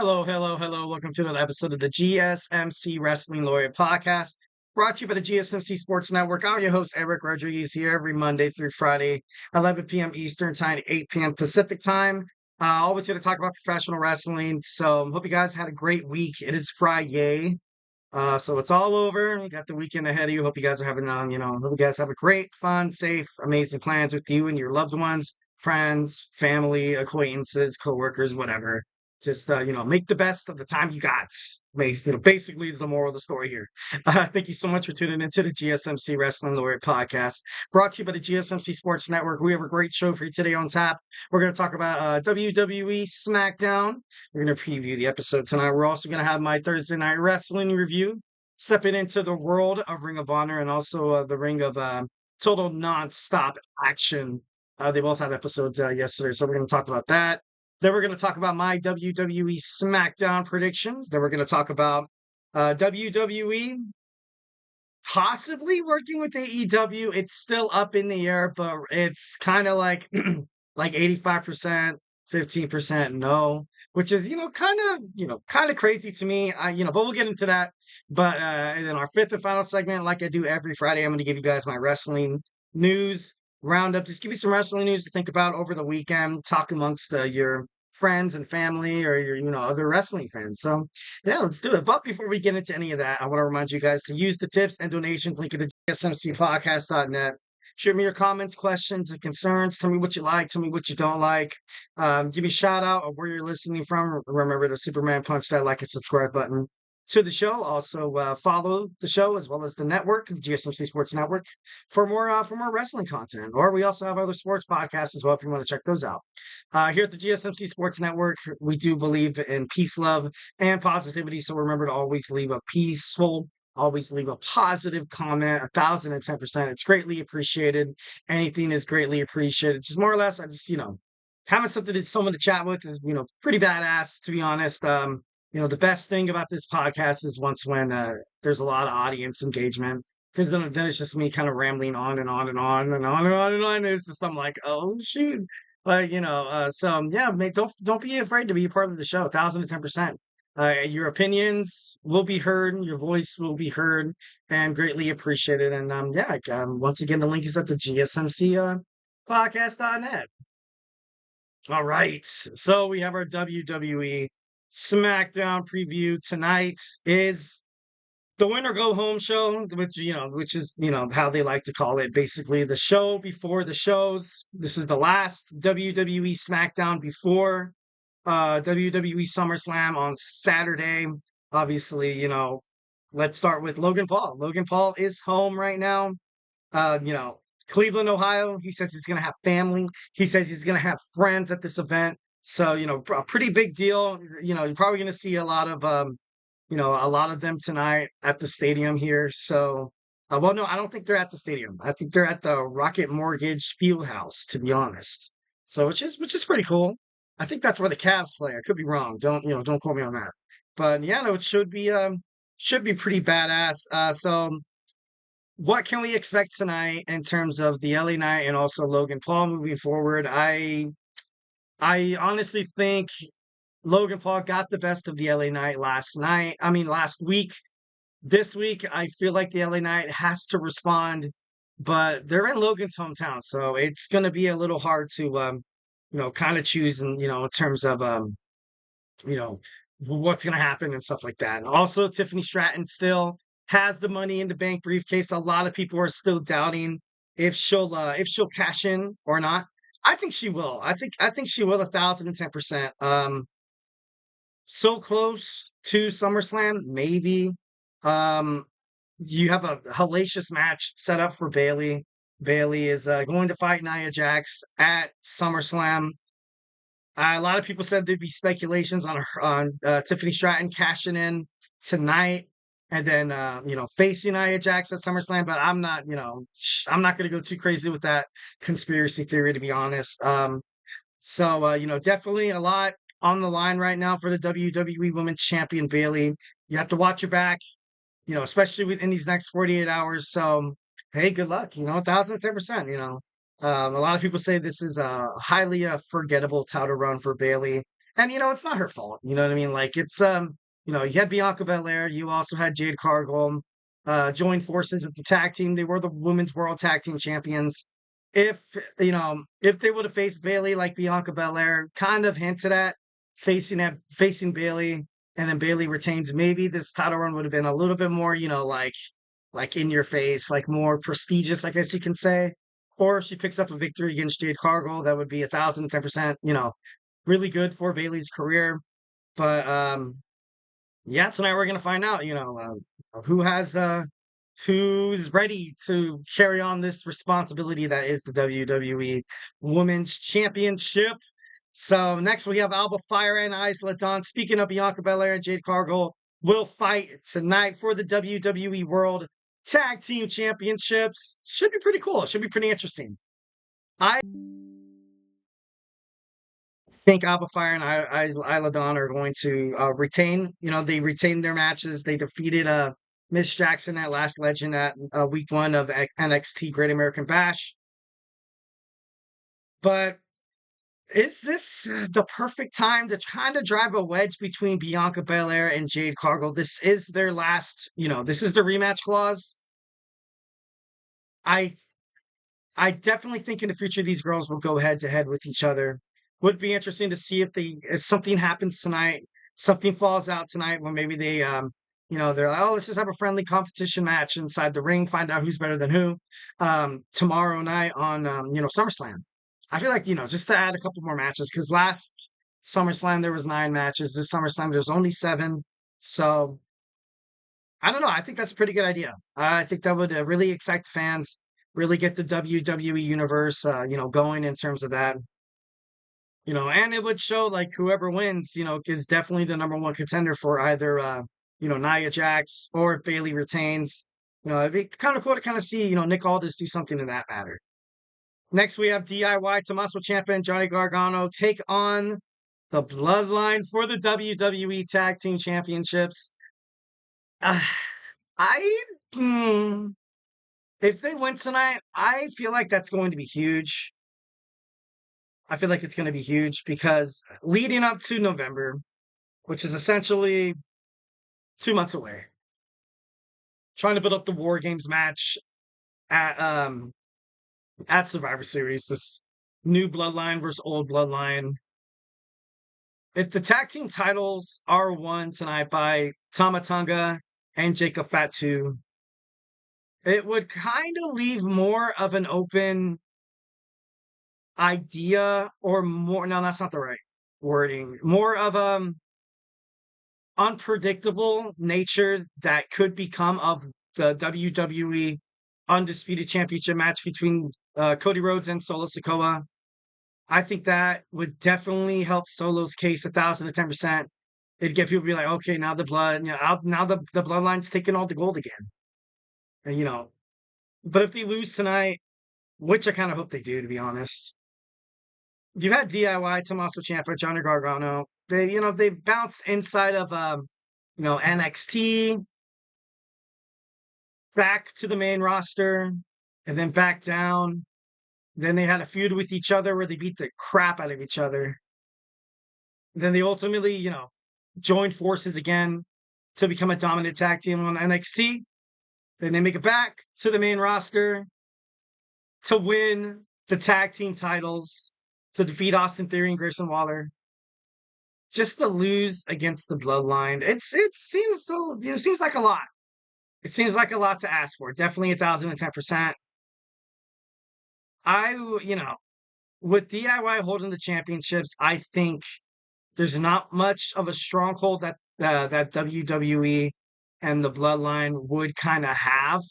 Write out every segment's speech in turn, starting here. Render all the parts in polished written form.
Hello, hello, hello. Welcome to another episode of the GSMC Wrestling Laureate Podcast, brought to you by the GSMC Sports Network. I'm your host, Eric Rodriguez, here every Monday through Friday, 11 p.m. Eastern Time, 8 p.m. Pacific Time. Always here to talk about professional wrestling. So, hope you guys had a great week. It is Friday. So it's all over. You got the weekend ahead of you. Hope you guys are having, hope you guys have a great, fun, safe, amazing plans with you and your loved ones, friends, family, acquaintances, coworkers, whatever. Just, make the best of the time you got. Basically, is the moral of the story here. Thank you so much for tuning into the GSMC Wrestling Laureate Podcast, brought to you by the GSMC Sports Network. We have a great show for you today on tap. We're going to talk about WWE Smackdown. We're going to preview the episode tonight. We're also going to have my Thursday night wrestling review, stepping into the world of Ring of Honor and also the ring of total nonstop action. They both had episodes yesterday, so we're going to talk about that. Then we're going to talk about my WWE Smackdown predictions. Then we're going to talk about WWE possibly working with AEW. It's still up in the air, but it's kind of like 85%, 15% no, which is kind of crazy to me. But we'll get into that. But and then our fifth and final segment, like I do every Friday, I'm going to give you guys my wrestling news roundup. Just give you some wrestling news to think about over the weekend. Talk amongst your friends and family or your other wrestling fans. So yeah, let's do it. But before we get into any of that, I want to remind you guys to use the tips and donations link at the GSMCpodcast.net. Shoot me your comments, questions, and concerns. Tell me what you like. Tell me what you don't like. Give me a shout out of where you're listening from. Remember to Superman punch that like and subscribe button to the show. Also, follow the show as well as the network, GSMC Sports Network, for more wrestling content. Or we also have other sports podcasts as well if you want to check those out. Here at the GSMC Sports Network, we do believe in peace, love, and positivity. So remember to always leave a peaceful, always leave a positive comment, 1,010%. It's greatly appreciated. Anything is greatly appreciated. Just more or less, I just, having something that someone to chat with is, pretty badass, to be honest. The best thing about this podcast is when there's a lot of audience engagement, because then it's just me kind of rambling on and on and on and on and on and on. And it's just I'm like, oh shoot, but yeah, mate, don't be afraid to be a part of the show. 1,010%. Your opinions will be heard, your voice will be heard, and greatly appreciated. And once again, the link is at the GSMC podcast.net. All right, so we have our WWE Smackdown preview. Tonight is the winner go home show, which is how they like to call it, basically the show before the shows. This is the last WWE Smackdown before WWE SummerSlam on Saturday. Obviously, let's start with Logan Paul. Logan Paul is home right now. Cleveland, Ohio. He says he's going to have family. He says he's going to have friends at this event. So, a pretty big deal. You're probably going to see a lot of them tonight at the stadium here. So, well, no, I don't think they're at the stadium. I think they're at the Rocket Mortgage Fieldhouse, to be honest. So, which is pretty cool. I think that's where the Cavs play. I could be wrong. Don't quote me on that. But yeah, no, it should be pretty badass. So, what can we expect tonight in terms of the LA Knight and also Logan Paul moving forward? I honestly think Logan Paul got the best of the LA Knight last week. This week, I feel like the LA Knight has to respond, but they're in Logan's hometown, so it's going to be a little hard to, kind of choose in terms of, what's going to happen and stuff like that. And also, Tiffany Stratton still has the Money in the Bank briefcase. A lot of people are still doubting if she'll cash in or not. I think she will. I think she will 1,010%. So close to SummerSlam, maybe. You have a hellacious match set up for Bayley. Bayley is going to fight Nia Jax at SummerSlam. A lot of people said there'd be speculations on Tiffany Stratton cashing in tonight and then facing Nia Jax at SummerSlam. But I'm not going to go too crazy with that conspiracy theory, to be honest. Definitely a lot on the line right now for the WWE Women's Champion Bayley. You have to watch your back, especially within these next 48 hours. So, hey, good luck, 1,010%, a lot of people say this is a highly forgettable title run for Bayley. And it's not her fault. You know what I mean? Like it's you had Bianca Belair, you also had Jade Cargill, join forces. It's a tag team. They were the women's world tag team champions. If if they would have faced Bailey like Bianca Belair kind of hinted at facing Bailey, and then Bailey retains, maybe this title run would have been a little bit more, like in your face, like more prestigious, I guess you can say. Or if she picks up a victory against Jade Cargill, that would be 1,010%, really good for Bailey's career. But yeah, tonight we're gonna find out, who has who's ready to carry on this responsibility that is the WWE Women's Championship. So next we have Alba, Fyre, and Isla. Speaking of Bianca Belair and Jade Cargill, will fight tonight for the WWE World Tag Team Championships. Should be pretty cool. Should be pretty interesting. I think Alba Fyre and Isla are going to retain. They retained their matches. They defeated Miss Jackson at Last Legend at week 1 of NXT Great American Bash. But is this the perfect time to kind of drive a wedge between Bianca Belair and Jade Cargill? This is their last, this is the rematch clause. I I definitely think in the future these girls will go head to head with each other. Would be interesting to see if something happens tonight, something falls out tonight when maybe they're like, oh, let's just have a friendly competition match inside the ring, find out who's better than who. Tomorrow night on SummerSlam. I feel like, just to add a couple more matches, because last SummerSlam there was 9 matches. This SummerSlam there's only 7. So I don't know. I think that's a pretty good idea. I think that would really excite the fans, really get the WWE universe, going in terms of that. And it would show like whoever wins, is definitely the number one contender for either, Nia Jax, or if Bailey retains. It'd be kind of cool to kind of see, Nick Aldis do something in that matter. Next, we have D.I.Y, Tommaso Ciampa, and Johnny Gargano take on the Bloodline for the WWE Tag Team Championships. Uh, I, hmm, if they win tonight, I feel like that's going to be huge. I feel like it's going to be huge because leading up to November, which is essentially 2 months away, trying to build up the War Games match at at Survivor Series, this new Bloodline versus old Bloodline. If the tag team titles are won tonight by Tama Tonga and Jacob Fatu, it would kind of leave more of an open idea, or more, no, that's not the right wording, more of unpredictable nature that could become of the WWE Undisputed Championship match between Cody Rhodes and Solo Sikoa. I think that would definitely help Solo's case 1,010%. It'd get people to be like, okay, now the now the Bloodline's taking all the gold again. And, but if they lose tonight, which I kind of hope they do, to be honest, you had D.I.Y, Tommaso Ciampa, Johnny Gargano. They bounced inside of NXT, back to the main roster, and then back down. Then they had a feud with each other where they beat the crap out of each other. Then they ultimately, joined forces again to become a dominant tag team on NXT. Then they make it back to the main roster to win the tag team titles, to defeat Austin Theory and Grayson Waller. Just to lose against the Bloodline, it seems like a lot. It seems like a lot to ask for. Definitely 1,010%. With D.I.Y holding the championships, I think there's not much of a stronghold that WWE and the Bloodline would kind of have,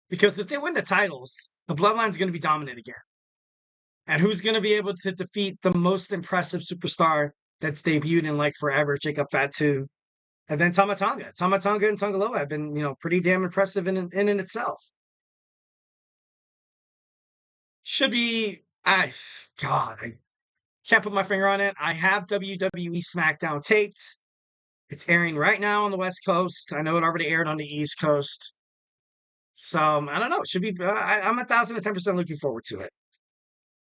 because if they win the titles, the Bloodline's going to be dominant again. And who's going to be able to defeat the most impressive superstar that's debuted in like forever, Jacob Fatu, and then Tama Tonga and Tonga Loa have been, pretty damn impressive in itself. Should be, I can't put my finger on it. I have WWE Smackdown taped. It's airing right now on the West Coast. I know it already aired on the East Coast. So I don't know. It should be. I'm 1,010% looking forward to it.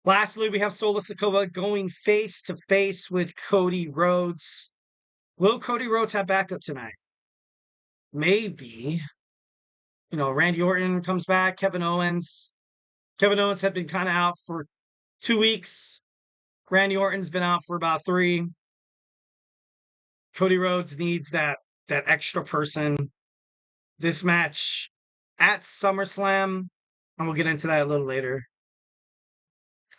Lastly, we have Solo Sikoa going face to face with Cody Rhodes. Will Cody Rhodes have backup tonight? Maybe. Randy Orton comes back, Kevin Owens. Kevin Owens had been kind of out for 2 weeks. Randy Orton's been out for about 3. Cody Rhodes needs that extra person. This match at SummerSlam, and we'll get into that a little later.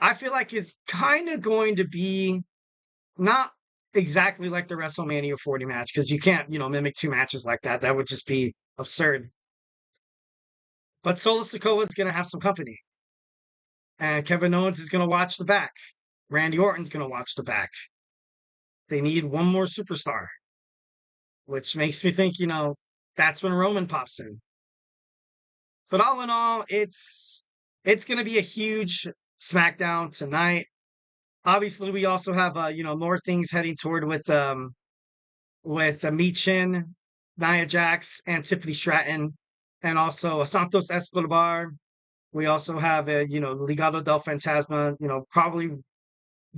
I feel like it's kind of going to be not exactly like the WrestleMania 40 match, because you can't, mimic 2 matches like that. That would just be absurd. But Solo Sikoa is going to have some company. And Kevin Owens is going to watch the back. Randy Orton's going to watch the back. They need one more superstar, which makes me think, that's when Roman pops in. But all in all, it's going to be a huge SmackDown tonight. Obviously, we also have more things heading toward with Michin, Nia Jax, and Tiffany Stratton, and also Santos Escobar. We also have Legado del Fantasma. Probably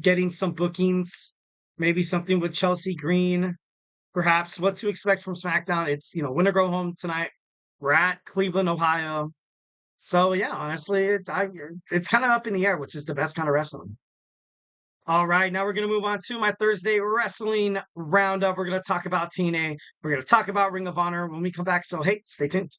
getting some bookings, maybe something with Chelsea Green. Perhaps what to expect from SmackDown. It's win or go home tonight. We're at Cleveland, Ohio. So yeah, honestly, it's kind of up in the air, which is the best kind of wrestling. All right, now we're going to move on to my Thursday wrestling roundup. We're going to talk about TNA. We're going to talk about Ring of Honor when we come back. So hey, stay tuned.